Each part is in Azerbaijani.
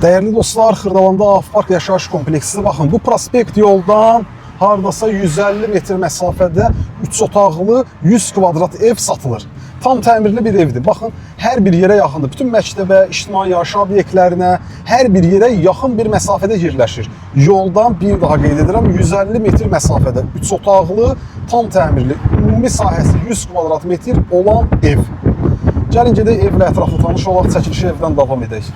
Değerli dostlar, Xırdalanda Avpark yaşayış kompleksi. Baxın, bu prospekt yoldan hardasa 150 metr məsafədə 3 otaqlı 100 kvadrat ev satılır. Tam təmirli bir evdir. Baxın, hər bir yerə yaxındır. Bütün məktəbə, ictimai yaşayış obyektlərinə, hər bir yerə yaxın bir məsafədə yerləşir. Yoldan bir daha qeyd edirəm, 150 metr məsafədə 3 otaqlı, tam təmirli, ümumi sahəsi 100 kvadrat metr olan ev. Gəlin gedək evlə ətraflı tanış olaq, çəkilişi evdən davam edək.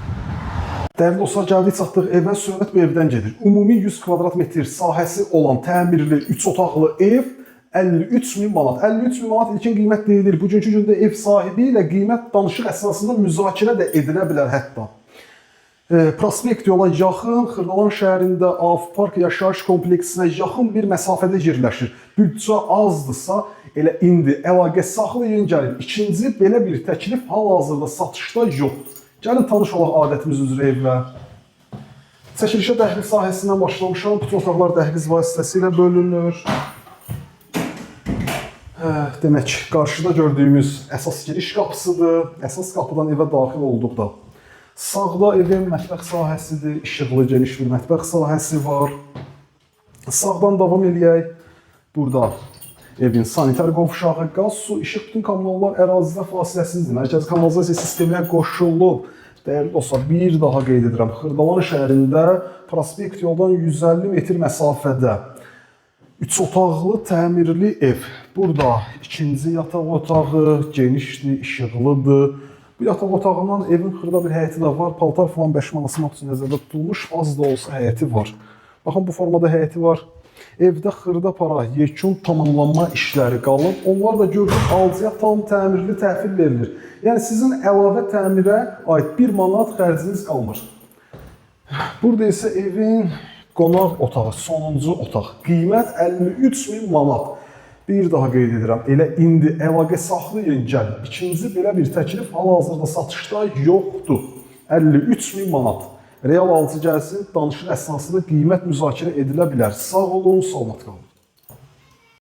Dəyərli dostlar, gəldik çatdıq evə, söhbət bu evdən gedir. Ümumi 100 kvadrat metr sahəsi olan təmirli 3 otaqlı ev 53.000 manat. 53.000 manat ilkin qiymət deyilir. Bugünkü gündə ev sahibi ilə qiymət danışıq əsasında müzakirə də edilə bilər hətta. Prospekt yola yaxın, Xırdalan şəhərində Avpark yaşayış kompleksinə yaxın bir məsafədə yerləşir. Büdcə azdırsa, elə indi əlaqə saxlayın, gəlin. İkinci belə bir təklif hal-hazırda satışda yoxdur. Gəlin tanış olaq adətimiz üzrə evlə. Çəkilişə dəhliz sahəsindən başlamışam. Bütün otaqlar dəhliz vasitəsilə bölünür. Demək, qarşıda gördüyümüz əsas giriş qapısıdır. Əsas qapıdan evə daxil olduqda. Sağda evin mətbəx sahəsidir. İşıqlı, geniş bir mətbəx sahəsi var. Sağdan davam eləyək. Burada evin sanitar qovşağı, qaz, su, işıq, bütün kommunallar ərazidə fasiləsizdir. Mərkəzi kanalizasiya sisteminə qoşulub. Dəyərli dostlar, bir daha qeyd edirəm. Xırdalan şəhərində prospekt yoldan 150 metr məsafədə 3 otaqlı təmirli ev. Burada ikinci yataq otağı, genişdir, işıqlıdır. Bu yataq otağından evin xırda bir həyəti də var. Paltar falan 5 manat üçün nəzərdə tutulmuş. Az da olsa həyəti var. Baxın, bu formada həyəti var. Evdə xırda para, yekun tamamlanma işləri qalıb. Onlar da gördük, alıcıya tam təmirli təhvil verilir. Yəni sizin əlavə təmirə aid 1 manat xərciniz qalmır. Burada isə evin qonaq otağı, sonuncu otaq. Qiymət 53.000 manat. Bir daha qeyd edirəm, elə indi əlaqə saxlayın, gəlin. İkinci belə bir təklif hal-hazırda satışda yoxdur. 53.000 manat. Real alıcı gəlsin, danışıq əsnasında qiymət müzakirə edilə bilər. Sağ olun, salamat qalın.